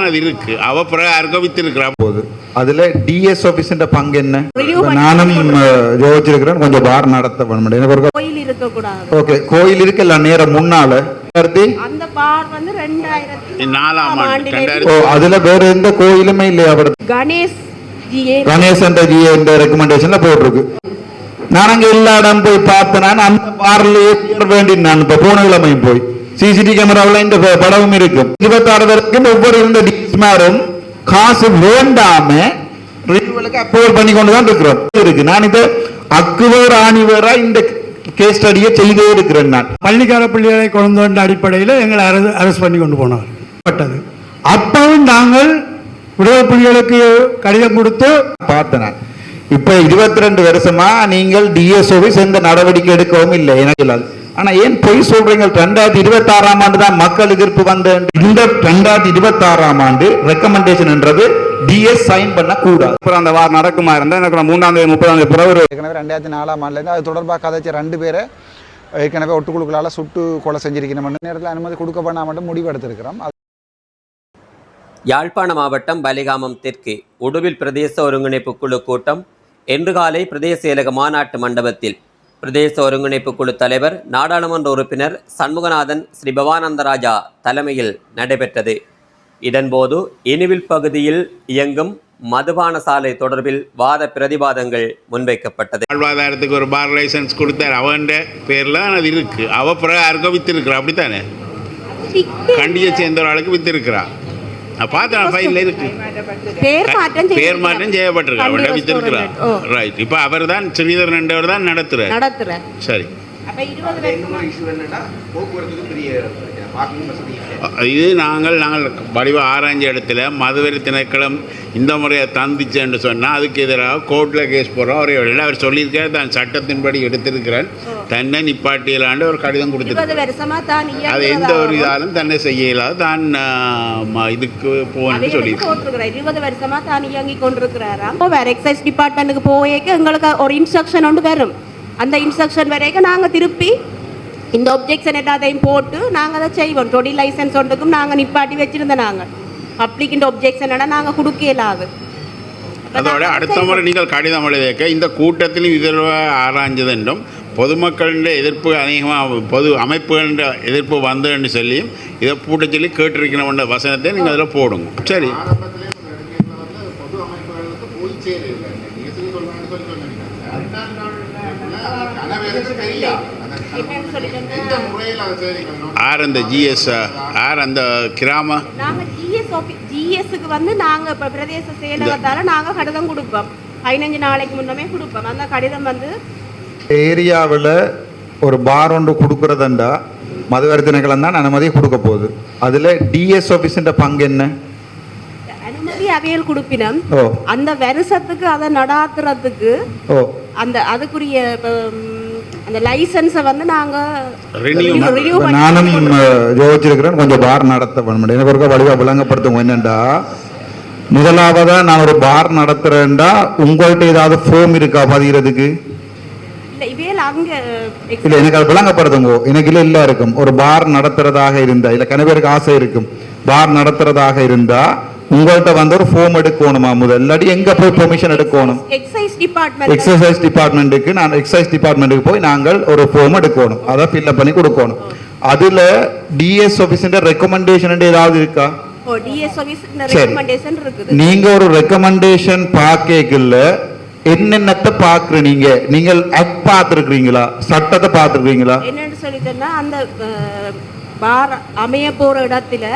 அது இருக்கு அவ அறிவித்திருக்கிறான் போது அதுல டிஎஸ் ஆபீஸின் பங்கு என்ன? நானும் யோசிச்சிருக்கிறேன் கொஞ்சம் பார் நடத்த கோயில் இருக்க கூடாது. ஓகே, கோயில் இருக்குல்ல நேரம் முன்னால அந்த பார் வந்து 2004ஆம் ஆண்டு. அதுல வேற எந்த கோயிலுமே இல்லையா? கணேசன் இந்த ரெக்கமெண்டேஷன்ல போட்டிருக்கு. நான் அங்க எல்லா இடம் போய் பார்த்தேன். அந்த பார்லயே வேண்டி நான் இப்ப போன கிழமையும் போய் சிசிடிவி கேமராவில் இந்த படமும் இருக்கும். 26 வரைக்கும் ஒவ்வொரு இருந்த டிஸ்மாரும் காசு வேண்டாம அப்ரூவல் பண்ணி கொண்டுதான் இருக்கிறோம் இருக்கு. நான் இதை அக்குவர் ஆணிவரா இந்த கேஸ் ஸ்டடியை செய்தே இருக்கிறேன். நான் பள்ளிக்கார பிள்ளைகளை கொண்டு வந்த அடிப்படையில் எங்களை அரெஸ்ட் பண்ணி கொண்டு போனார். அப்பவும் நாங்கள் விடுதலை புலிகளுக்கு கடிதம் கொடுத்து பார்த்தேன். இப்ப 22 வருஷமா நீங்கள் டிஎஸ்ஓவை எந்த நடவடிக்கை எடுக்கவும் இல்லை எனக்கு இல்லாது. ஆனா ஏன் பொய் சொல்றீங்க? 2026ஆம் ஆண்டு தான் மக்கள் எதிர்ப்பு வந்த இந்த 2026ஆம் ஆண்டு ரெக்கமெண்டேஷன் என்றது டிஎஸ் சைன் பண்ண கூடாது. அப்புறம் அந்த வாரம் நடக்குமா இருந்தா எனக்கு 3ஆம் தேதி 30ஆம் தேதி பிறகு ஏற்கனவே 2004ஆம் ஆண்டுல இருந்து அது தொடர்பாக கதைச்ச 2 பேரை ஏற்கனவே ஒட்டுக்குழுக்களால் சுட்டு கொலை செஞ்சிருக்கணும். நேரத்தில் அனுமதி கொடுக்கப்படாம மட்டும் முடிவு எடுத்திருக்கிறோம். யாழ்ப்பாண மாவட்டம் பலிகாமம் தெற்கு உடுவில் பிரதேச ஒருங்கிணைப்பு குழு கூட்டம் இன்று காலை பிரதேச செயலக மாநாட்டு மண்டபத்தில் பிரதேச ஒருங்கிணைப்பு குழு தலைவர் நாடாளுமன்ற உறுப்பினர் சண்முகநாதன் ஸ்ரீ பவானந்தராஜா தலைமையில் நடைபெற்றது. இதன்போது இனிவில் பகுதியில் இயங்கும் மதுபான சாலை தொடர்பில் வாத பிரதிவாதங்கள் முன்வைக்கப்பட்டது. வாழ்வாதாரத்துக்கு ஒரு பார் லைசன்ஸ் கொடுத்தார். அவன் பேர்ல அது இருக்கு. அவ யாருக்கோ வித்திருக்கிறா. அப்படித்தானே கண்டியை சேர்ந்த ஒரு ஆளுக்கு வித்திருக்கிறா. பேர் மாற்றம் செய்யப்பட்டிருக்காரு. வித்திருக்கிறார். ரைட். இப்ப அவர் தான் ஸ்ரீதரன் என்றவர் தான் நடத்துறார். சரி, இது நாங்கள் வடிவ ஆராய்ஞ்ச இடத்துல மதுவரி திணைக்களம் இந்த முறையை தந்துச்சுன்னு சொன்னால் அதுக்கு எதிராக கோர்ட்டில் கேஸ் போடுறோம். ஒரே வழியில் அவர் சொல்லியிருக்கார் தான் சட்டத்தின்படி எடுத்திருக்கிறேன், தன்னை நிப்பாட்டியலாண்டு ஒரு கடிதம் கொடுத்துருக்காரு. அது எந்த ஒரு இதாலும் தன்னை செய்ய இயலாது, தான் இதுக்கு போகணும்னு சொல்லியிருக்காரு. 20 வருஷமா தான் இயங்கி கொண்டிருக்கிறாராம். எக்ஸைஸ் டிபார்ட்மெண்ட்டுக்கு போயேக்க எங்களுக்கு ஒரு இன்ஸ்ட்ரக்ஷன் ஒன்று வரும். அந்த இன்ஸ்ட்ரக்ஷன் வரைக்கும் நாங்கள் திருப்பி இந்த ஒப்ஜெக்ஷன் எல்லாத்தையும் போட்டு நாங்கள் அதை செய்வோம். தொழில் லைசன்ஸ் ஒன்றுக்கும் நாங்கள் நிப்பாட்டி வச்சுருந்தோம். நாங்கள் பப்ளிக் இந்த ஒப்ஜெக்ஷன் நாங்கள் கொடுக்க இயலாது. அதோட அடுத்த முறை நீங்கள் கடிதம் எழுதிக்க இந்த கூட்டத்திலும் இதில் ஆராய்ஞ்சது என்றும் பொதுமக்களின் எதிர்ப்பு அநேகமாக பொது அமைப்புகளின் எதிர்ப்பு வந்ததுன்னு சொல்லியும் இதை பூட்ட சொல்லி கேட்டிருக்கணும்ன்ற வசனத்தை நீங்கள் அதில் போடுங்க. சரி, ஆர் அந்த ஜிஎஸ் ஆர் அந்த கிராம ஜிஎஸ்க்கு வந்து நாங்கள் இப்போ பிரதேச செயலகத்தால் நாங்கள் கடிதம் கொடுப்போம். 15 நாளைக்கு முன்னமே கொடுப்போம். அந்த கடிதம் வந்து ஏரியாவில் ஒரு பார் ஒன்று கொடுக்குறதுண்டா மதுவரி திணைக்களம் தான் அனுமதி கொடுக்க போகுது. அதில் டிஎஸ் ஆஃபீஸின் பங்கு என்ன? அனுமதி அவையல் கொடுப்பினம் அந்த வருஷத்துக்கு அதை நடாத்துறதுக்கு அந்த அதுக்குரிய அந்த லைசன்ஸை வந்து நானும் யோசிச்சிருக்கிறேன் கொஞ்சம் பார் நடத்த வேணும். எனக்கு வடிவா விளங்கப்படுத்துவோம். என்னண்டா முதலாவதா நான் ஒரு பார் நடத்துறேன்டா உங்கள்கிட்ட ஏதாவது ஃபோம் இருக்கா பதிகிறதுக்கு? இல்ல, எனக்கு அது விளங்கப்படுத்துங்க. எனக்கு இல்ல இருக்கும். ஒரு பார் நடத்துறதாக இருந்தா இல்ல கணவருக்கு ஆசை இருக்கும் பார் நடத்துறதாக இருந்தா உங்கள்கிட்ட வந்து ஒரு ஃபார்ம் எடுக்கணுமா? முதல்ல எங்க போய் பெர்மிஷன் எடுக்கணும்? எக்ஸைஸ் டிபார்ட்மெண்ட்டுக்கு நான் எக்ஸைஸ் டிபார்ட்மெண்ட்டுக்கு போய் நாங்கள் ஒரு ஃபார்ம் எடுக்கணும். அதை ஃபில்அப் பண்ணி கொடுக்கணும். அதுல டிஎஸ் ஆபீஸின் ரெக்கமெண்டேஷன் ஏதாவது இருக்கா? நீங்க ஒரு ரெக்கமெண்டேஷன் பாக்கல என்னென்னத்தை பாக்குறீங்க? நீங்கள் ஆக்ட் பார்த்துருக்கீங்களா? சட்டத்தை பார்த்துருக்கீங்களா? என்னன்னு சொல்லிட்டேன்னா அந்த பார் அமைய போற இடத்துல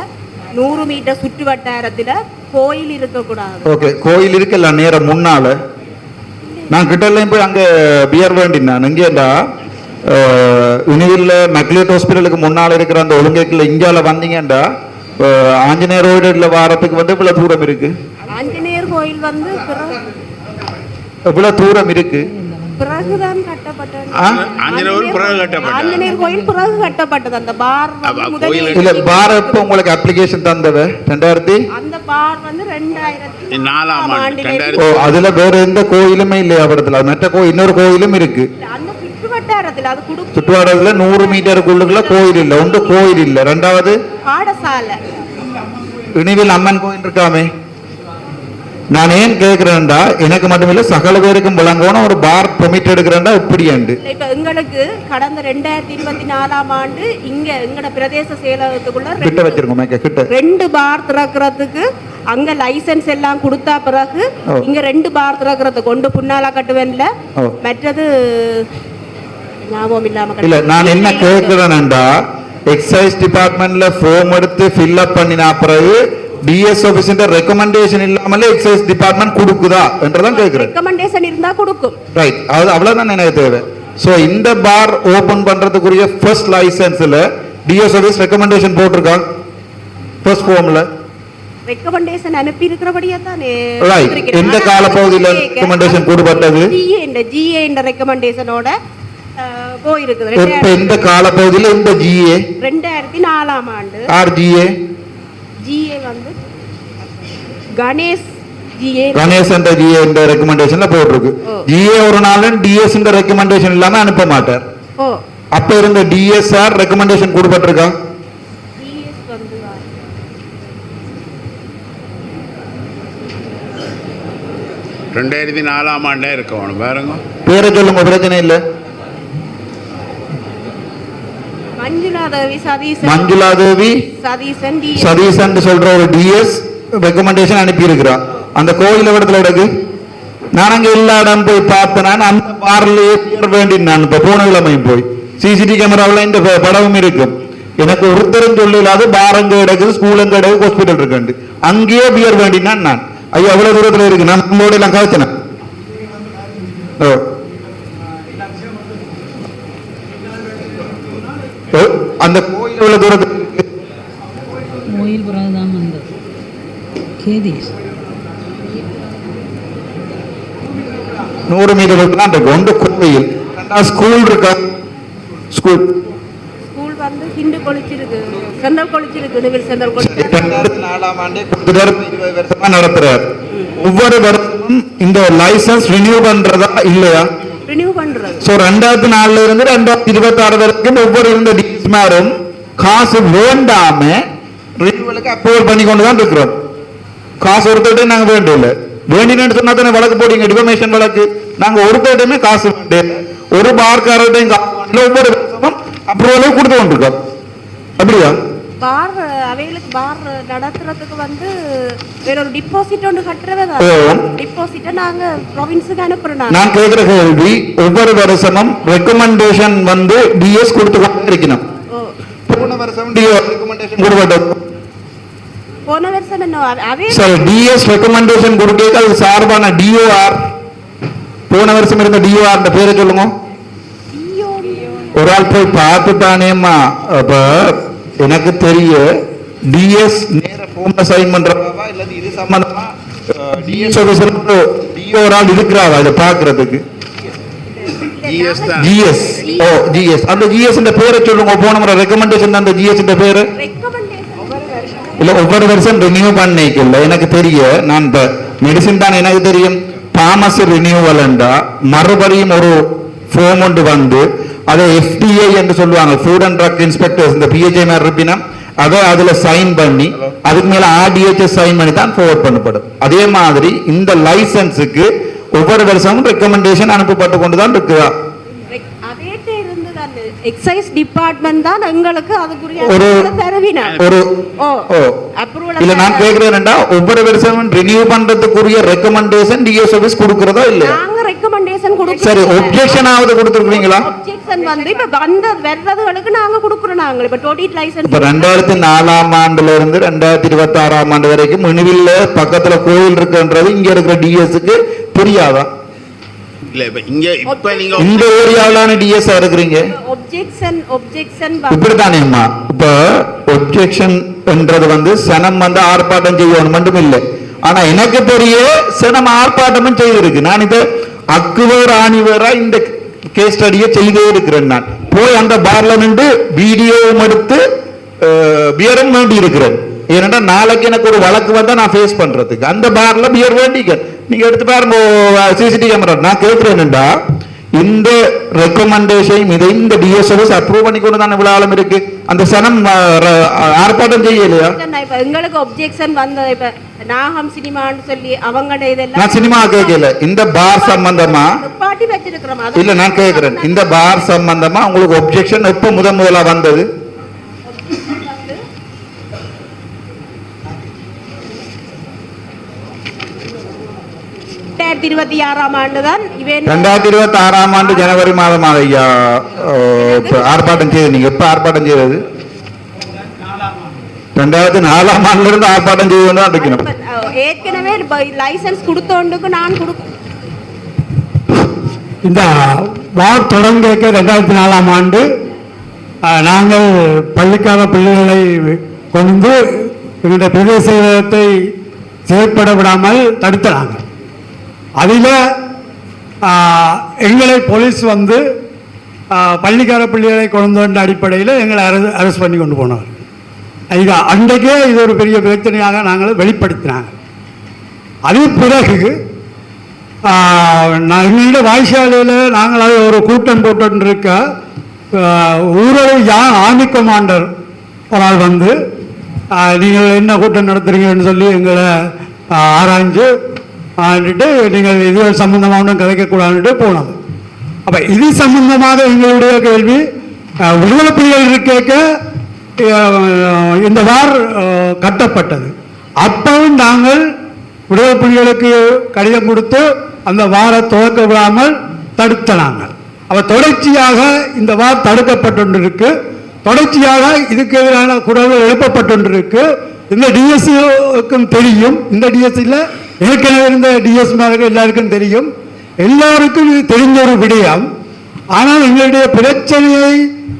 100 மீட்டர் சுற்று வட்டாரத்துல கோயில் இருக்கக்கூடாது. ஓகே, கோயில் இருக்குல்ல நேரம் முன்னால நான் கிட்டலையும் போய் அங்க பியர் வேண்டினேன். இங்கேண்டா இனிவில் மெக்லேட் ஹாஸ்பிட்டலுக்கு முன்னால இருக்கிற அந்த ஒழுங்கைக்குள்ள இங்கால வந்தீங்கண்டா ஆஞ்சநேயர் ரோடுல வாரத்துக்கு வந்து இவ்வளவு தூரம் இருக்கு. ஆஞ்சநேயர் கோயில் வந்து இவ்வளவு தூரம் இருக்கு. பிறகுதான் கட்டப்பட்டது. ஆஞ்சநேயர் கோயில் பிறகு கட்டப்பட்டது. அந்த பார் இல்ல பார் எப்ப உங்களுக்கு அப்ளிகேஷன் தந்தது? 2000 அந்த பார் வந்து 2004ஆம் ஆண்டு. அதுல வேற எந்த கோயிலுமே இல்லையா படத்துல? மற்ற கோயில் இன்னொரு கோயிலும் இருக்கு. அந்த சுற்றுவட்டாரத்துல அது சுற்றுவட்டாரத்துல 100 மீட்டருக்குள்ள கோயில் இல்ல. ஒன்று கோயில் இல்ல, ரெண்டாவது பாடசாலை இனிவில் அம்மன் கோயில் இருக்காமே. நான் ஏன் கேட்கிறேன்டா, எனக்கு மட்டுமில்ல சகல பேருக்கும் விளங்கணும் ஒரு பார் பெர்மிட் எடுக்கிறேன்டா இப்படி உண்டு. இப்ப எங்களுக்கு கடந்த 2024ஆம் ஆண்டு இங்க எங்கட பிரதேச செயலகத்துக்குள்ள கிட்ட வச்சிருக்கோம் மேக்க கிட்ட 2 பார் திறக்கிறதுக்கு அங்க லைசென்ஸ் எல்லாம் கொடுத்தா பிறகு இங்க 2 பார் திறக்கிறது கொண்டு புன்னாலா கட்டுவேன்ல. மற்றது ஞாபகம் இல்லாம இல்ல, நான் என்ன கேட்கிறேன்டா, எக்ஸைஸ் டிபார்ட்மெண்ட்ல ஃபார்ம் எடுத்து ஃபில் அப் பண்ணினா பிறகு டிஎஸ் ஆபீஸின் ரெக்கமெண்டேஷன் இல்லாமலே எக்ஸைஸ் டிபார்ட்மெண்ட் கொடுக்குதா என்றதான் கேட்கிறேன். ரெக்கமெண்டேஷன் இருந்தா கொடுக்கும். ரைட், அது அவ்வளவுதான் எனக்கு தேவை. சோ இந்த பார் ஓபன் பண்றதுக்குரிய ஃபர்ஸ்ட் லைசென்ஸ்ல டிஎஸ் ஆபீஸ் ரெக்கமெண்டேஷன் போட்டிருக்கா ஃபர்ஸ்ட் ஃபார்ம்ல. ரெக்கமெண்டேஷன் அனுப்பி இருக்கிறபடியா தானே. ரைட், எந்த கால பகுதியில ரெக்கமெண்டேஷன் கொடுக்கப்பட்டது? ஜிஏ இந்த ரெக்கமெண்டேஷனோட போயிருக்குது. இப்ப இந்த கால பகுதியில இந்த ஜிஏ 2004ஆம் ஆண்டு ஆர்ஜிஏ ஜிஏ வந்து கணேஷ் ஜிஏ கணேஷ் என்ற ஜிஏ இந்த ரெக்கமெண்டேஷன்ல போட்டிருக்கு. ஜிஏ ஒரு நாளும் டிஎஸ் இந்த ரெக்கமெண்டேஷன் இல்லாம அனுப்ப மாட்டார். அப்ப இருந்த டிஎஸ்ஆர் ரெக்கமெண்டேஷன் கொடுக்கப்பட்டிருக்கா? டிஎஸ் வந்து 2004ஆம் ஆண்டே இருக்கணும் பாருங்க. பேரை சொல்லுங்க, பிரச்சனை இல்லை. மஞ்சுளாதேவி சதீசன். மஞ்சுளாதேவி சதீசன் சதீசன் சொல்ற ஒரு டிஎஸ் ரெக்கமெண்டேஷன் அனுப்பி இருக்கிறா. அந்த கோயில் இடத்துல கிடக்கு. நான் அங்க எல்லா இடம் போய் பார்த்தேன். அந்த பார்லயே பேர் வேண்டி நான் இப்ப போன கிழமையும் போய் சிசிடிவி கேமராவில் இந்த படமும் இருக்கும். எனக்கு ஒருத்தரும் சொல்லிடாது பார் அங்க கிடக்குது, ஸ்கூல் அங்க கிடக்கு, ஹாஸ்பிட்டல் இருக்கு. அங்கேயே பியர் வேண்டினான் நான். ஐயோ அவ்வளவு தூரத்துல இருக்கு. நான் நம்மளோட எல்லாம் கவச்சன அந்த கோயில் எவ்வளவு தூரத்துல இருக்கு? கோயில் புறாதான் வந்தது கேதீஷ் 100 மீட்டர் தான் இருக்கு. ஒன்று கோயில், ஸ்கூல் இருக்கா? ஸ்கூல் வந்து ஹிந்து கொளிச்சிருக்கு, சென்ட்ரல் கொளிச்சிருக்கு, நிவில் சென்ட்ரல் கொளிச்சிருக்கு. 2004ஆம் ஆண்டே கொடுத்துட்டாரு, 20 வருஷமா நடத்துறாரு. ஒவ்வொரு வருஷமும் இந்த லைசன்ஸ் ரினியூ பண்றதா இல்லையா? ரினியூ பண்றது. சோ 2004ல இருந்து 2026 வரைக்கும் ஒவ்வொரு இருந்த டிஎஸ்மாரும் காசு வேண்டாம ரினியூவலுக்கு அப்ரூவல் பண்ணி கொண்டு தான் இருக்கிறோம். காசு ஒருத்தர்கிட்ட நாங்க வேண்டிய வேண்டினு சொன்னா தானே வழக்கு போடுங்க, டிஃபமேஷன் வழக்கு. நாங்க ஒருத்தர்கிட்டயுமே காசு வேண்டிய ஒரு பார்க்காரர்கிட்டையும் காசு ஒவ்வொரு வருஷமும் அப்ரூவலே கொடுத்து கொண்டிருக்கோம். அப்படியா? பார் அவைகளுக்கு பார் நடத்துறதுக்கு வந்து வேற ஒரு டிபாசிட் ஒன்று கட்டுறதா? டிபாசிட்டை நாங்க ப்ரொவின்ஸுக்கு அனுப்புறோம். நான் கேட்கிற கேள்வி, ஒவ்வொரு வருஷமும் ரெக்கமெண்டேஷன் வந்து டிஎஸ் கொடுத்து கொண்டே இருக்கணும். போன வருஷம் டிஎஸ் ரெக்கமெண்டேஷன் கொடுக்கப்பட்டது. போன வருஷம் என்ன அவே சரி, டிஎஸ் ரெக்கமெண்டேஷன் கொடுக்க அது சார்பான டிஓஆர். போன வருஷம் இருந்த டிஓஆர் இந்த பேரை சொல்லுங்க. ஒரு ஆள் போய் பார்த்து தானேம்மா. அப்ப எனக்கு தெரிய டிஎஸ் நேர ஃபார்ம்ல சைன் பண்றவா இல்ல இது சம்பந்தமா டிஎஸ் ஆபீசர் டிஓ ஒரு ஆள் இருக்கிறாரா இத பாக்குறதுக்கு? ஜிஎஸ் தான். ஜிஎஸ். ஓ ஜிஎஸ். அந்த ஜிஎஸ் இந்த பேரை சொல்லுங்க. போன முறை ரெக்கமெண்டேஷன் அந்த ஜிஎஸ் இந்த பேரு இல்ல ஒவ்வொரு வருஷம் ரினியூ பண்ணிக்கல. எனக்கு தெரிய நான் இப்ப மெடிசின் தான் எனக்கு தெரியும். பாமசி ரினியூவல் என்றா மறுபடியும் ஒரு ஃபார்ம் ஒன்று வந்து அதை FDA என்று சொல்லுவாங்க, ஃபுட் அண்ட் ட்ரக் இன்ஸ்பெக்டர்ஸ். இந்த பிஹெச்ஐ மாதிரி இருப்பினா அதை அதுல சைன் பண்ணி அதுக்கு மேல RDHS சைன் பண்ணி தான் ஃபார்வர்ட் பண்ணப்படும். அதே மாதிரி இந்த லைசன்ஸுக்கு ஒவ்வொரு வருஷமும் ரெக்கமெண்டேஷன் அனுப்பப்பட்டு கொண்டு தான் இருக்குதா? அதேட்டே இருந்து தான் எக்ஸைஸ் டிபார்ட்மெண்ட் தான் எங்களுக்கு அதுக்குரிய ஒரு தரவினார். ஒரு அப்ரூவல் இல்ல நான் கேக்குறேன்டா, ஒவ்வொரு வருஷமும் ரினியூ பண்றதுக்குரிய ரெக்கமெண்டேஷன் டிஎஸ் ஆபீஸ் கொடுக்கிறதா இல்ல? நாங்க ரெக்கமெண்டேஷன் கொடுக்கிறோம். சரி, ஒப்ஜெக்ஷன் ஆவது கொடுத்துருக்கீங்களா? ஒப்ஜெக்ஷன் வந்து இப்ப வந்த வர்றதுகளுக்கு நாங்க கொடுக்கிறோம். நாங்க இப்ப டோட்டல் லைசென்ஸ் இப்ப 2004ஆம் ஆண்டுல இருந்து 2026ஆம் ஆண்டு வரைக்கும் மினிவில்ல பக்கத்துல கோயில் இருக்குன்றது இங்க இருக்கிற டிஎஸ்க்கு தெரியாதா? இல்ல இப்ப நீங்க இந்த ஏரியாவிலான டிஎஸ் இருக்கிறீங்க. ஒப்ஜெக்ஷன் இப்படித்தானேம்மா. இப்ப ஒப்ஜெக்ஷன் என்றது வந்து சனம் வந்து ஆர்ப்பாட்டம் செய்யணும் மட்டும் இல்லை. ஆனா எனக்கு தெரிய சனம் ஆர்ப்பாட்டமும் செய்திருக்கு. நான் இதை அக்குவர் ஆணிவரா இந்த கேஸ் ஸ்டடியை செய்தே இருக்கிறேன். நான் போய் அந்த பார்ல நின்று வீடியோவும் எடுத்து பியரும் வேண்டி இருக்கிறேன். ஏன்னா நாளைக்கு எனக்கு ஒரு வழக்கு வந்தா நான் ஃபேஸ் பண்றதுக்கு அந்த பார்ல பியர் வேண்டிக்க நீங்க எடுத்து பாருங்க சிசிடிவி கேமரா. நான் கேட்கிறேன்டா, இந்த ரெக்கமெண்டேஷன் இதை இந்த டிஎஸ் சர்வீஸ் அப்ரூவ் பண்ணி கொண்டு தான் இவ்வளவு ஆழம் இருக்கு. அந்த சனம் ஆர்ப்பாட்டம் செய்யலையா? இப்ப எங்களுக்கு ஒப்ஜெக்ஷன் வந்த இப்ப நாகம் சினிமான்னு சொல்லி அவங்கட இதெல்லாம் நான் சினிமா கேட்கல. இந்த பார் சம்பந்தமா பாட்டி வச்சிருக்கிறோம். இல்ல நான் கேட்கிறேன், இந்த பார் சம்பந்தமா உங்களுக்கு ஒப்ஜெக்ஷன் எப்ப முதலா வந்தது? 2026 ஆண்டு தான். 2026 ஆண்டு ஜனவரி மாதமாக ஐயா ஆர்ப்பாட்டம் செய்து. நீங்க எப்ப ஆர்ப்பாட்டம் செய்தது? 2004 ஆண்டுல இருந்து ஆர்ப்பாட்டம் செய்து தான் இருக்கணும். ஏற்கனவே லைசன்ஸ் கொடுத்தோண்டுக்கு நான் இந்த வார் தொடங்க 2004 ஆண்டு நாங்கள் பள்ளிக்கார பிள்ளைகளை கொண்டு எங்களுடைய பிரதேசத்தை செயற்பட விடாமல் தடுத்தாங்க. அதில் எங்களை போலீஸ் வந்து பள்ளிக்கார பிள்ளைகளை கொண்டு வந்த அடிப்படையில் எங்களை அரெஸ்ட் பண்ணி கொண்டு போனார். இது அன்றைக்கே இது ஒரு பெரிய பிரச்சனையாக நாங்கள் வெளிப்படுத்தினாங்க. அது பிறகு எங்களுடைய வாய்ச்சாலையில் நாங்கள் அது ஒரு கூட்டம் போட்டுருக்க ஊரக ஆர்மி கமாண்டர் ஒரு ஆள் வந்து நீங்கள் என்ன கூட்டம் நடத்துறீங்கன்னு சொல்லி எங்களை ஆராய்ஞ்சு நீங்கள் இது சம்பந்தமாக ஒன்றும் கதைக்கக்கூடாதுன்ட்டு போனோம். அப்போ இது சம்பந்தமாக எங்களுடைய கேள்வி, விடுதலை புலிகள் இருக்க இந்த வார் கட்டப்பட்டது. அப்பவும் நாங்கள் விடுதலை புலிகளுக்கு கடிதம் கொடுத்து அந்த வாரை துவக்க விடாமல் தடுத்தனாங்க. அப்போ தொடர்ச்சியாக இந்த வார் தடுக்கப்பட்டு தொடர்ச்சியாக இதுக்கு எதிரான குரல்கள் எழுப்பப்பட்டு இந்த டிஎஸ்சிக்கும் தெரியும். இந்த டிஎஸ்சியில் ஏற்கனவே இருந்த டிஎஸ்மாருக்கு எல்லாருக்கும் தெரியும். எல்லாருக்கும் இது தெரிஞ்ச ஒரு விடயம். ஆனால் எங்களுடைய பிரச்சனையை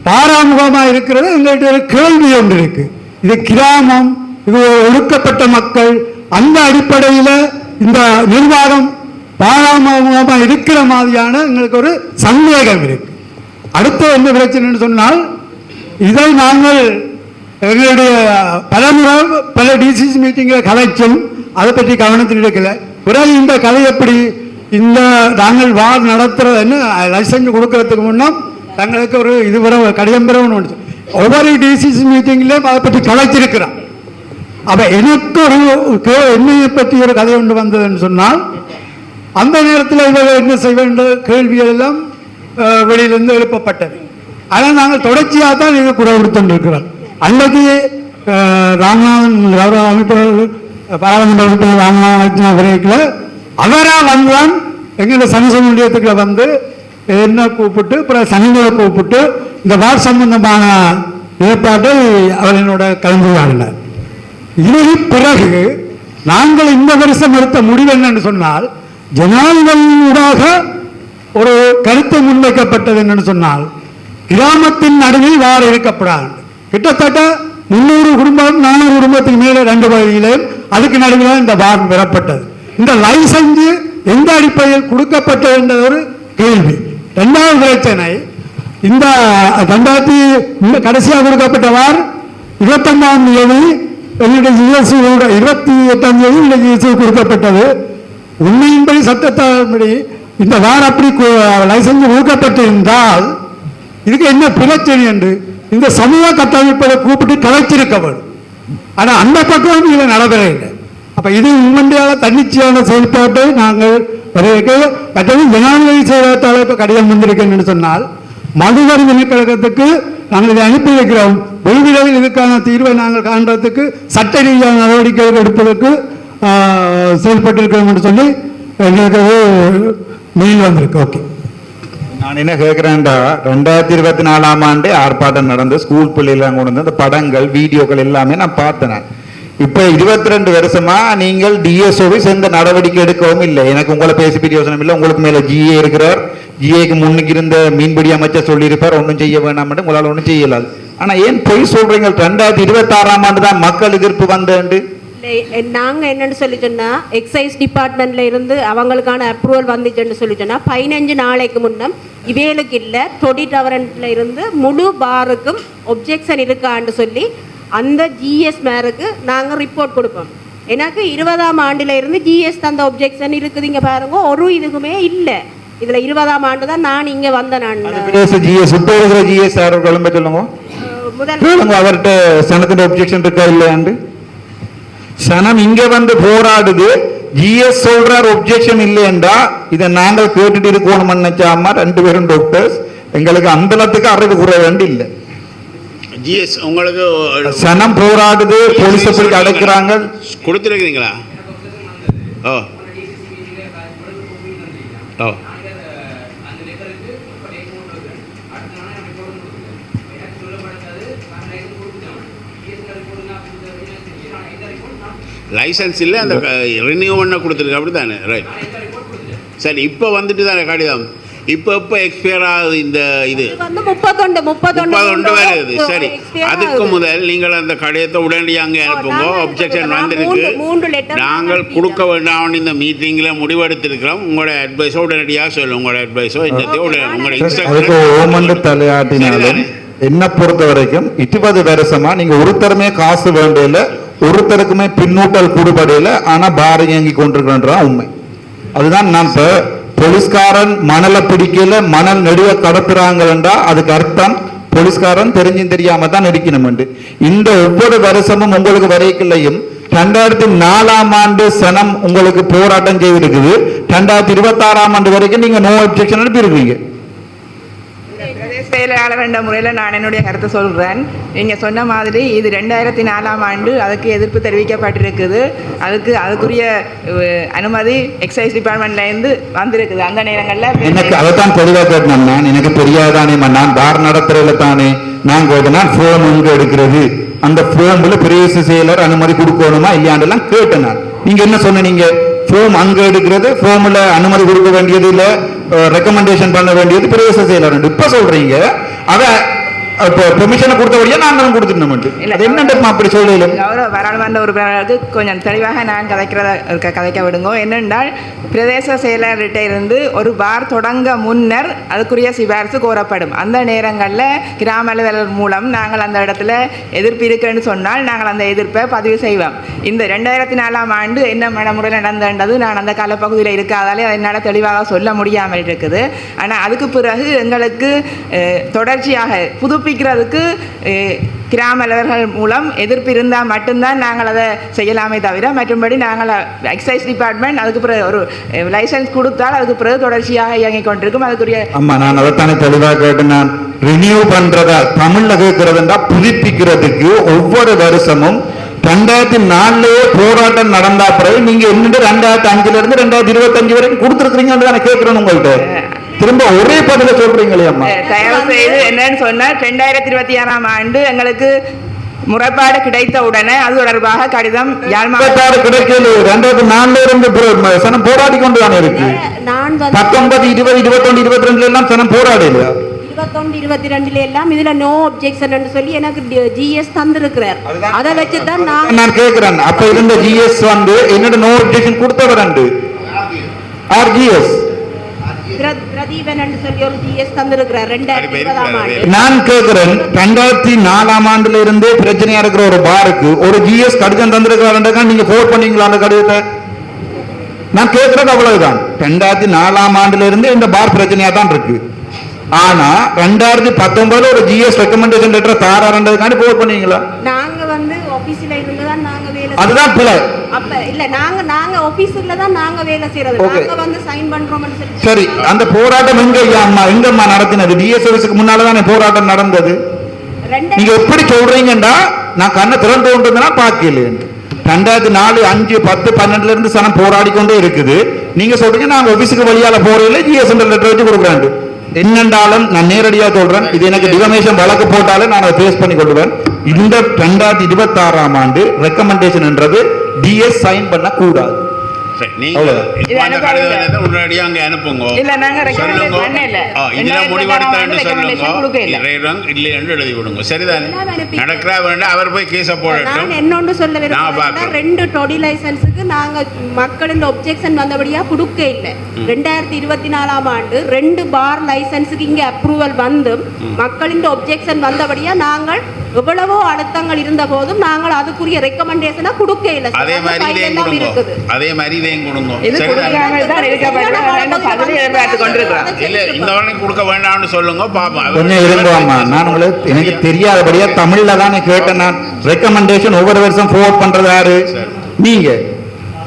பாராமுகமாக இருக்கிறது எங்களுடைய ஒரு கேள்வி ஒன்று இருக்கு. இது கிராமம், இது ஒடுக்கப்பட்ட மக்கள், அந்த அடிப்படையில் இந்த நிர்வாகம் பாராமுகமாக இருக்கிற மாதிரியான எங்களுக்கு ஒரு சந்தேகம் இருக்கு. அடுத்த என்ன பிரச்சனைன்னு சொன்னால், இதை நாங்கள் எங்களுடைய பல டிசிசி மீட்டிங்கில் கலைச்சும் அதை பற்றி கவனத்தில் எடுக்கல. பிறகு இந்த கதை எப்படி இந்த நாங்கள் வார் நடத்துறதுன்னு லைசன்ஸ் கொடுக்கறதுக்கு முன்னால் தங்களுக்கு ஒரு இது வர கடிதம் பெற ஒன்று ஒவ்வொரு டிசிசி மீட்டிங்லேயும் அதை பற்றி கலைச்சிருக்கிறோம். அப்போ எனக்கு ஒரு என்னையை பற்றி ஒரு கதை ஒன்று வந்ததுன்னு சொன்னால், அந்த நேரத்தில் இவர்கள் என்ன செய்ய வேண்டிய கேள்விகள் எல்லாம் வெளியிலிருந்து எழுப்பப்பட்டது. ஆனால் நாங்கள் தொடர்ச்சியாக தான் இது குறை கொடுத்துருக்கிறோம். அன்றைக்கு ராமநாதன் கௌரவ அமைப்பாளர் பாராளுமன்ற உறுப்பினர் ராமநாதன் அவர்கள் அவராக வந்துதான் எங்களுடைய சமூக நிலையத்துக்கு வந்து என்ன கூப்பிட்டு அப்புறம் சனிகளை கூப்பிட்டு இந்த வார் சம்பந்தமான ஏற்பாட்டை அவர் என்னோட கலந்துரையாடினார். இதற்கு பிறகு நாங்கள் இந்த வருஷம் எடுத்த முடிவு என்னன்னு சொன்னால், ஜனாதிபதியூடாக ஒரு கருத்து முன்வைக்கப்பட்டது என்னன்னு சொன்னால், கிராமத்தின் நடுவில் வார் இருக்கப்படாது. கிட்டத்தட்ட 300 குடும்பம் 400 குடும்பத்துக்கு மேலே 2 பகுதியிலும் அதுக்கு நடுவில் இந்த வார் பெறப்பட்டது. இந்த லைசன்ஸ் எந்த அடிப்படையில் கொடுக்கப்பட்டது என்ற ஒரு கேள்வி. 2வது பிரச்சனை, இந்த 2000 கடைசியாக கொடுக்கப்பட்ட வார் 29ஆம் தேதி என்னுடைய ஜிஎஸ்சி 28ஆம் தேதி இந்த ஜிஎஸ்சி கொடுக்கப்பட்டது. உண்மையின்படி சட்டத்தின்படி இந்த வார் அப்படி லைசன்ஸ் கொடுக்கப்பட்டிருந்தால் இதுக்கு என்ன பிரச்சனை என்று இந்த சமூக கட்டமைப்பை கூப்பிட்டு கலைச்சிருக்க வேண்டும். ஆனால் அந்த பக்கம் இதை நடைபெறவில்லை. அப்போ இது உண்மையான தன்னிச்சையான செயல்பாட்டை நாங்கள் மற்றது ஜனாதிபதி செயலகத்தால் இப்போ கடிதம் வந்திருக்கேன்னு சொன்னால், மதுவரி திணைக்களத்துக்கு நாங்கள் இதை அனுப்பி வைக்கிறோம். வெகுவிரைவில் இதுக்கான தீர்வை நாங்கள் காண்றதுக்கு சட்ட ரீதியான நடவடிக்கைகள் எடுப்பதற்கு செயல்பட்டிருக்கிறோம் என்று சொல்லி எங்களுக்கு மெயில் வந்திருக்கு. ஓகே, நான் என்ன கேட்கிறேன்டா, 2024ஆம் ஆண்டு ஆர்ப்பாட்டம் நடந்து ஸ்கூல் பிள்ளைலாம் கொண்டு வந்து அந்த படங்கள் வீடியோக்கள் எல்லாமே நான் பார்த்தேன். இப்ப 22 வருஷமா நீங்கள் டிஎஸ்ஓவை எந்த நடவடிக்கை எடுக்கவும் இல்லை. எனக்கு உங்களை பேசி யோசனை இல்லை. உங்களுக்கு மேல ஜிஏ இருக்கிறார். ஜிஏக்கு முன்னுக்கு இருந்த மீன்பிடி அமைச்சர் சொல்லியிருப்பார் ஒன்றும் செய்ய வேணாம், உங்களால் ஒன்றும் செய்யலாது. ஆனா ஏன் பொய் சொல்றீங்க? 2026ஆம் ஆண்டு தான் மக்கள் எதிர்ப்பு வந்தேன். நாங்க என்னன்னு சொல்லி சொன்னா, எக்ஸைஸ் டிபார்ட்மெண்ட்ல இருந்து அவங்களுக்கான அப்ரூவல் வந்துச்சுன்னு சொல்லி சொன்னா 15 நாளைக்கு முன்னம் இவேலுக்கு இல்லை டொடி டவரண்ட்ல இருந்து முழு பாருக்கும் ஒப்ஜெக்ஷன் இருக்கான்னு சொல்லி அந்த ஜிஎஸ் மேருக்கு நாங்கள் ரிப்போர்ட் கொடுப்போம். எனக்கு 20ஆம் ஆண்டுல இருந்து ஜிஎஸ் தந்த ஒப்ஜெக்ஷன் இருக்குதுங்க பாருங்க, ஒரு இதுக்குமே இல்லை. இதுல 20ஆம் ஆண்டு தான் நான் இங்க வந்தேன். நான் ஜிஎஸ் இப்போ இருக்கிற ஜிஎஸ் யாரோ கிளம்ப சொல்லுங்க முதல் கேளுங்க அவர்கிட்ட சனத்தின் ஒப்ஜெக்ஷன் இருக்கா இல்லையாண்டு. சனம் இங்க வந்து போராடுது, ஜிஎஸ் சொல்றார் ஒப்ஜெக்ஷன் இல்லையண்டா இதை நாங்கள் கேட்டுட்டு இருக்கணும் நினைச்சாமா 2 பேரும் டாக்டர்ஸ் எங்களுக்கு அந்தளத்துக்கு அறிவு கூற வேண்டி இல்லை. ஜிஎஸ் உங்களுக்கு சனம் போராடுது, போலீஸ் போய் அடைக்கிறாங்க. கொடுத்துருக்கீங்களா? ஓ ஓ லைசன்ஸ் இல்லை, அந்த ரினியூ பண்ண கொடுத்துருக்கு அப்படி தானே? ரைட். சரி, இப்போ வந்துட்டு தானே கடிதம், இப்போ எக்ஸ்பயர் ஆகுது இந்த இது வந்து 31 வருது. சரி, அதுக்கு முதல் நீங்கள் அந்த கடிதத்தை உடனடியாக அங்கே அனுப்புங்க. ஒப்ஜெக்ஷன் வந்திருக்கு, நாங்கள் கொடுக்க வேண்டாம் இந்த மீட்டிங்கில் முடிவெடுத்திருக்கிறோம். உங்களோட அட்வைஸோ உடனடியாக சொல்லுங்க. உங்களோட அட்வைஸோ என்னத்தையோ உங்களோட இன்ஸ்ட்ரக்ஷன் தலையாட்டினாலும் என்ன பொறுத்த வரைக்கும் 20 வருஷமா நீங்க ஒருத்தருமே காசு வேண்டியில, ஒருத்தருக்குமே பின்னூட்டல் கூடுபடையில, ஆனா பார் இயங்கி கொண்டிருக்கின்றா உண்மை. அதுதான் நான் இப்ப போலீஸ்காரன் மணலை பிடிக்கல, மணல் நடுவ கடத்துறாங்கன்றா அதுக்கு அர்த்தம் போலீஸ்காரன் தெரிஞ்சும் தெரியாம தான் நடிக்கணும். இந்த ஒவ்வொரு வருஷமும் உங்களுக்கு வரைக்குள்ளையும் 2004ஆம் ஆண்டு சனம் உங்களுக்கு போராட்டம் செய்திருக்குது. 2026ஆம் ஆண்டு வரைக்கும் நீங்க நோ அப்ஜெக்ஷன் அனுப்பியிருக்கீங்க. செயலாளர் என்ற முறையில் நான் என்னுடைய கருத்தை சொல்கிறேன். நீங்கள் சொன்ன மாதிரி இது 2004ஆம் ஆண்டு அதுக்கு எதிர்ப்பு தெரிவிக்கப்பட்டிருக்குது. அதுக்குரிய அனுமதி எக்ஸைஸ் டிபார்ட்மெண்ட்லேருந்து வந்திருக்குது. அந்த நேரங்களில் எனக்கு அதைத்தான் தெளிவாக கேட்டேன். நான் எனக்கு தெரியாதானே, நான் பார் நடத்துறதுல தானே நான் கேட்டேன். ஃபோம் எங்கே எடுக்கிறது, அந்த ஃபோமில் பிரதேச செயலர் அனுமதி கொடுக்கணுமா இல்லையாண்டெல்லாம் கேட்டேன். நான் நீங்க என்ன சொன்னீங்க? ஃபோம் அங்க எடுக்கிறது, ஃபோம்ல அனுமதி கொடுக்க வேண்டியது இல்ல, ரெக்கமெண்டேஷன் பண்ண வேண்டியது பிரதேச செயலர். இப்ப சொல்றீங்க அத பெர்மிஷனை கொடுத்தபடியா நாங்களும் கொடுத்துட்டோம். என்னமா அப்படி சொல்லல? கௌரவ பாராளுமன்ற உறுப்பினர்களுக்கு கொஞ்சம் தெளிவாக நான் கதைக்க விடுங்க. என்னென்றால் பிரதேச செயலர்கிட்ட இருந்து ஒரு பார் தொடங்க முன்னர் அதுக்குரிய சிபாரிசு கோரப்படும். அந்த நேரங்களில் கிராம அலுவலர் மூலம் நாங்கள் அந்த இடத்துல எதிர்ப்பு இருக்குன்னு சொன்னால் நாங்கள் அந்த எதிர்ப்பை பதிவு செய்வோம். இந்த 2004ஆம் ஆண்டு என்ன நடைமுறையில் நடந்தது நான் அந்த காலப்பகுதியில் இருக்காதாலே என்னால் தெளிவாக சொல்ல முடியாமல் இருக்குது. ஆனால் அதுக்கு பிறகு எங்களுக்கு தொடர்ச்சியாக புதுப்பிக்கிறதுக்கு கிராம அலுவலர்கள் மூலம் எதிர்ப்பு இருந்தால் மட்டும்தான் நாங்கள் அதை செய்யலாமே தவிர, மற்றும்படி நாங்கள் எக்ஸைஸ் டிபார்ட்மெண்ட் அதுக்கு பிறகு ஒரு லைசன்ஸ் கொடுத்தால் அதுக்கு பிறகு தொடர்ச்சியாக இயங்கிக் கொண்டிருக்கும். அதுக்குரிய நான் அதைத்தானே தெளிவாக கேட்டு நான் ரினியூ பண்றதா தமிழ்ல கேட்கறதுண்டா புதுப்பிக்கிறதுக்கு ஒவ்வொரு வருஷமும் 2004 போராட்டம் நடந்தா பிறகு நீங்க என்னட்டு 2005 இருந்து 2025 வரைக்கும் கொடுத்துருக்கீங்கன்னு தானே கேட்கிறேன் உங்கள்கிட்ட. திரும்ப ஒரே பதில சொல்றீங்களே அம்மா. தயவு செய்து என்னன்னு சொன்னா 2026ஆம் ஆண்டு எங்களுக்கு முறைப்பாடு கிடைத்த உடனே அது தொடர்பாக கடிதம் யாழ்ப்பாணம் கிடைக்கல. 2004 இருந்து சனம் போராடி கொண்டு தானே இருக்கு. 19, 20, 21, 22 எல்லாம் சனம் போராடல. 21, 22 எல்லாம் இதுல நோ அப்ஜெக்ஷன் சொல்லி எனக்கு ஜிஎஸ் தந்திருக்கிறார். அதை வச்சுதான் நான் கேட்கிறேன். அப்ப இருந்த ஜிஎஸ் வந்து என்னோட நோ அப்ஜெக்ஷன் கொடுத்தவரண்டு ஆர்ஜிஎஸ் பிரதீபன் என்று சொல்லி ஒரு ஜிஎஸ் தந்திருக்கிறார் 2020ஆம் ஆண்டு. நான் கேட்கிறேன் 2004ஆம் ஆண்டுல இருந்தே பிரச்சனையா இருக்கிற ஒரு பாருக்கு ஒரு ஜிஎஸ் கடிதம் தந்திருக்கிறார். நீங்க போர்ட் பண்ணீங்களா அந்த கடிதத்தை? நான் கேட்கறது அவ்வளவுதான். 2004ஆம் ஆண்டுல இருந்து இந்த பார் பிரச்சனையா தான் இருக்கு. ஆனா 2019 ஒரு ஜிஎஸ் ரெக்கமெண்டேஷன் லெட்டர் தாராரன்றதுக்காண்டி போர்ட் பண்ணீங்களா? நாங்க வந்து ஆபீஸ்ல இருந்து தான் நாங்க வேலை. அதுதான் பிள்ளை. அப்ப இல்ல நாங்க ஆபீஸ்ல தான் நாங்க வேலை செய்யறது. நாங்க வந்து சைன் பண்றோம்னு சொல்லி. சரி, அந்த போராட்டம் எங்கம்மா நடத்தினது? டிஎஸ் ஆபீஸ்க்கு முன்னால தானே போராட்டம் நடந்தது. நீங்க எப்படி சொல்றீங்கடா? நான் கண்ணை திறந்து கொண்டிருந்தா பாக்கல. 2004, 5, 10, 12 இருந்து சனம் போராடி கொண்டே இருக்குது. நீங்க சொல்றீங்க நாங்க ஆபீஸுக்கு வழியால போறதில்லை, ஜிஎஸ் லெட்டர் வச்சு கொடுக்குறாங்க. என்னென்றாலும் நான் நேரடியாக சொல்றேன், இது எனக்கு டிஃபமேஷன் வழக்கு போட்டாலும் நான் அதை ஃபேஸ் பண்ணி கொள்வேன். இந்த 2026ஆம் ஆண்டு ரெக்கமெண்டேஷன் என்றது டிஎஸ் சைன் பண்ண கூடாது. மக்களின் ஒப்ஜெக்ஷன் வந்தபடியா கொடுக்க இல்லை. 2024ஆம் ஆண்டு 2 பார் லைசன்ஸுக்கு இங்க அப்ரூவல் வந்து மக்களின் ஒப்ஜெக்ஷன் வந்தபடியா நாங்கள் எவ்வளவோ அழுத்தங்கள் இருந்த போதும் நாங்கள் அதுக்குரிய ரெக்கமெண்டேஷனை கொடுக்க இல்லை. அதே மாதிரி இதையும் கொடுங்க, அதே மாதிரி இதையும் கொடுங்க. இது கொடுக்காமல் தான் இருக்கப்பட்டு பதில் எதிர்பார்த்து கொண்டிருக்கிறோம். இல்ல இந்த வாரம் கொடுக்க வேண்டாம்னு சொல்லுங்க பாப்போம். கொஞ்சம் இருங்கம்மா, நான் உங்களுக்கு எனக்கு தெரியாதபடியா தமிழ்ல தானே கேட்டேன். நான் ரெக்கமெண்டேஷன் ஒவ்வொரு வருஷம் ஃபார்வர்ட் பண்றது யாரு? நீங்க.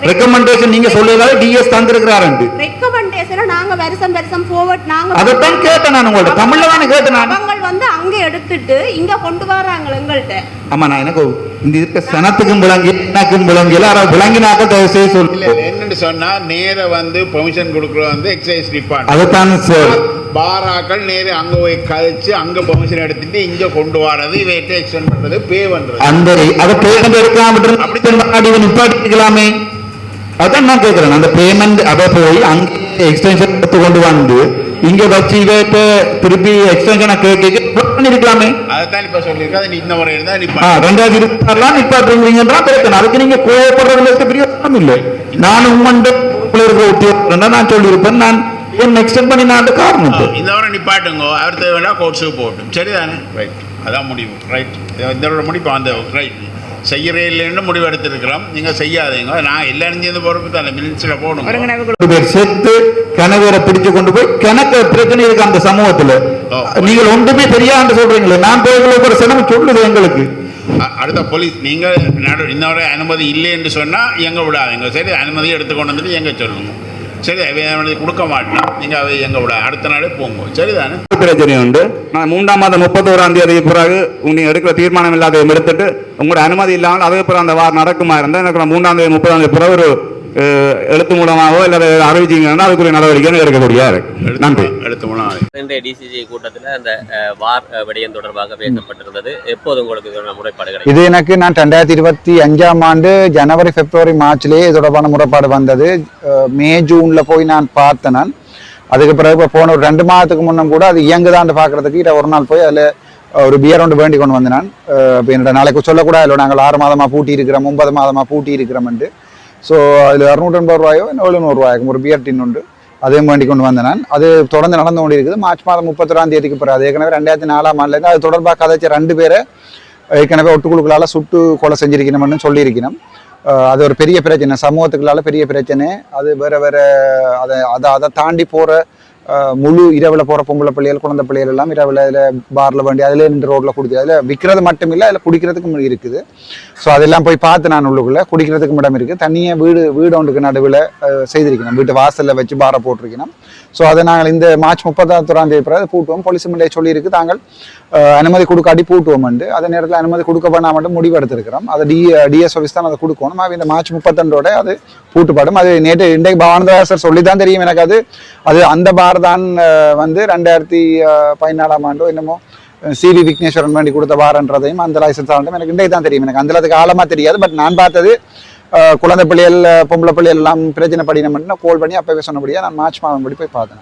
ரெக்கமெண்டேஷன் நீங்க சொல்லுறதால டிஎஸ் தந்திருக்கிறாரு. ரெக்கமெண்டேஷனை நாங்க வருஷம் ஃபார்வர்ட் நாங்க அதத்தான் கேட்டேன் நான் உங்கள்ட்ட தமிழ்ல தானே கேட்டேன் நான். அவங்க வந்து அங்க எடுத்துட்டு இங்க கொண்டு வராங்க எங்கள்ட்ட. ஆமா, நான் எனக்கு இந்த இருக்க சனத்துக்கும் விளங்கி எனக்கும் விளங்கி எல்லாரும் விளங்கினாக்க தயவு செய்து சொல்லு. என்னன்னு சொன்னா நேர வந்து பெர்மிஷன் கொடுக்குறது வந்து எக்ஸைஸ் டிபார்ட்மெண்ட். அதுதான் சார். பாராக்கள் நேர அங்க போய் கழிச்சு அங்க பெர்மிஷன் எடுத்துட்டு இங்க கொண்டு வரது, இவைட்ட எக்ஸ்டெண்ட் பண்றது, பே பண்றது. அந்த அதை பேமெண்ட் எடுக்காம அப்படி நிப்பாட்டிக்கலாமே. அதான் நான் கேட்கிறேன். அந்த பேமெண்ட் அதை போய் அங்கே எக்ஸ்டென்ஷன் எடுத்து கொண்டு வந்து இங்க வச்சு இவட்ட திருப்பி எக்ஸ்டென்ஷனை பண்ணிருக்கலாமே. அதைத்தான் இப்ப சொல்லியிருக்கேன். இந்த முறை இருந்தா 2026 நிப்பாட்டுறீங்கன்றா பிரச்சனை. அதுக்கு நீங்க கோவப்படுறதுல பிரியோசனம் இல்லை. நான் உங்கள்கிட்ட நான் சொல்லியிருப்பேன். நான் ஏன் எக்ஸ்டெண்ட் பண்ணி நான் காரணம் இந்த முறை நிப்பாட்டுங்க, அடுத்த வேணா கோர்ட்ஸுக்கு போகட்டும். சரிதானே? ரைட், அதான் முடிவு. ரைட், இந்த முடிப்பு அந்த ரைட் செய்யறே இல்லைன்னு முடிவு எடுத்திருக்கிறோம். நீங்க செய்யாதீங்க. நான் எல்லாரும் சேர்ந்து பொறுப்பு தானே மினிட்ஸ்ல போகணும். செத்து கணவரை பிடிச்சு கொண்டு போய் கணக்கு பிரச்சனை இருக்கு அந்த சமூகத்துல. நீங்கள் ஒன்றுமே தெரியாது சொல்றீங்களே. நான் போய் ஒரு சிரமம் சொல்லுது எங்களுக்கு. அடுத்த போலீஸ் நீங்க இன்னொரு அனுமதி இல்லை என்று சொன்னா எங்க விடாதீங்க. சரி, அனுமதியை எடுத்துக்கொண்டு வந்துட்டு எங்க சொல்லுங்க. சரி, அவை கொடுக்க மாட்டோம். நீங்க அவை எங்க விட அடுத்த நாளே போங்க. சரிதானே? பிரச்சனை உண்டு. நான் 3ஆம் மாதம் 31ஆம் தேதி பிறகு நீங்க எடுக்கிற தீர்மானம் இல்லாத எடுத்துட்டு உங்களோட அனுமதி இல்லாமல் அதுக்கு பிறகு அந்த வாரம் நடக்குமா இருந்தால் எனக்கு 3ஆம் தேதி 30ஆம் தேதி பிறகு ஒரு எழுத்து மூலமாகவோ இல்லை அறிவிச்சிங்கன்னா அதுக்குரிய நடவடிக்கை எடுக்கக்கூடிய. நன்றி. எழுத்து மூலம் இன்றைய டிசிஜி கூட்டத்தில் அந்த வார் விடயம் தொடர்பாக பேசப்பட்டிருந்தது. எப்போது உங்களுக்கு இதோட முறைப்பாடு கிடைக்கும்? இது எனக்கு நான் 2025ஆம் ஆண்டு ஜனவரி பிப்ரவரி மார்ச்லேயே இது தொடர்பான முறைப்பாடு வந்தது. மே ஜூன்ல போய் நான் பார்த்தேன். நான் அதுக்கு பிறகு இப்போ போன ஒரு 2 மாதத்துக்கு முன்னும் கூட அது இயங்குதான்னு பார்க்கறதுக்கு இதை ஒரு நாள் போய் அதில் ஒரு பியர் ஒன்று வேண்டி கொண்டு வந்தேன். நான் இப்போ என்னோட நாளைக்கு சொல்லக்கூடாது. இல்லை நாங்கள் 6 மாதமாக பூட்டி இருக்கிறோம், 9 மாதமாக பூட்டி இருக்கிறோம்ட்டு. ஸோ அதில் 280 ரூபாயோ 700 ரூபாய்க்கும் ஒரு பியர் டின் உண்டு. அதையும் வேண்டி கொண்டு வந்தேன். நான் அது தொடர்ந்து நடந்து கொண்டு இருக்குது. மார்ச் மாதம் 31ஆம் தேதிக்கு பிறகு அது ஏற்கனவே 2004ஆம் ஆண்டுலேருந்து அது தொடர்பாக கதைச்ச 2 பேரை ஏற்கனவே ஒட்டுக்குழுக்களால் சுட்டு கொலை செஞ்சிருக்கணும்னு சொல்லியிருக்கணும். அது ஒரு பெரிய பிரச்சனை, சமூகத்துக்குள்ளால பெரிய பிரச்சனை. அது வேற அதை தாண்டி போகிற முழு இரவில் போகிற பொம்பளை பிள்ளைகள் குழந்தை பிள்ளைகள் எல்லாம் இரவில் அதில் பாரில் வேண்டி அதில் நின்று ரோட்டில் குடிக்குது. அதில் விற்கிறது மட்டும் இல்லை, அதில் குடிக்கிறதுக்கும் இருக்குது. ஸோ அதெல்லாம் போய் பார்த்து நான் உள்ளுக்குள்ளே குடிக்கிறதுக்கும் இடம் இருக்குது. தனியாக வீடு ஒன்றுக்கு நடுவில் செய்திருக்கணும். வீட்டு வாசலில் வச்சு பாரை போட்டிருக்கணும். ஸோ அதை நாங்கள் இந்த மார்ச் 31ஆம் தேதி பிறகு பூட்டுவோம். போலீஸ் முன்னே சொல்லியிருக்கு தாங்கள் அனுமதி கொடுக்காட்டி பூட்டுவோம். அதே நேரத்தில் அனுமதி கொடுக்க பண்ணால் மட்டும் முடிவு எடுத்திருக்கிறோம். அதை டிஎஸ் ஆஃபீஸ் தான் அதை கொடுக்கணும். இந்த மார்ச் 32 அது பூட்டுப்படும். அது இன்றைக்கு பவானந்தராசர் சொல்லி தான் தெரியும் எனக்கு. அது அந்த பார் தான் வந்து 2014ஆம் ஆண்டோ என்னமோ சிவி விக்னேஸ்வரன் வேண்டி கொடுத்த வாரன்றதையும் அந்த லைசன்ஸ் ஆகட்டும் எனக்கு இன்றைக்கு தான் தெரியும். எனக்கு அந்த ஆழமாக தெரியாது. பட் நான் பார்த்தது குழந்தை பிள்ளைகள் பொம்பளை பிள்ளைகள் எல்லாம் பிரச்சனை படிக்கணும்னு கால் பண்ணி அப்பவே சொன்னபடியாக நான் மார்ச் மாதம் படி போய் பார்த்தேன்.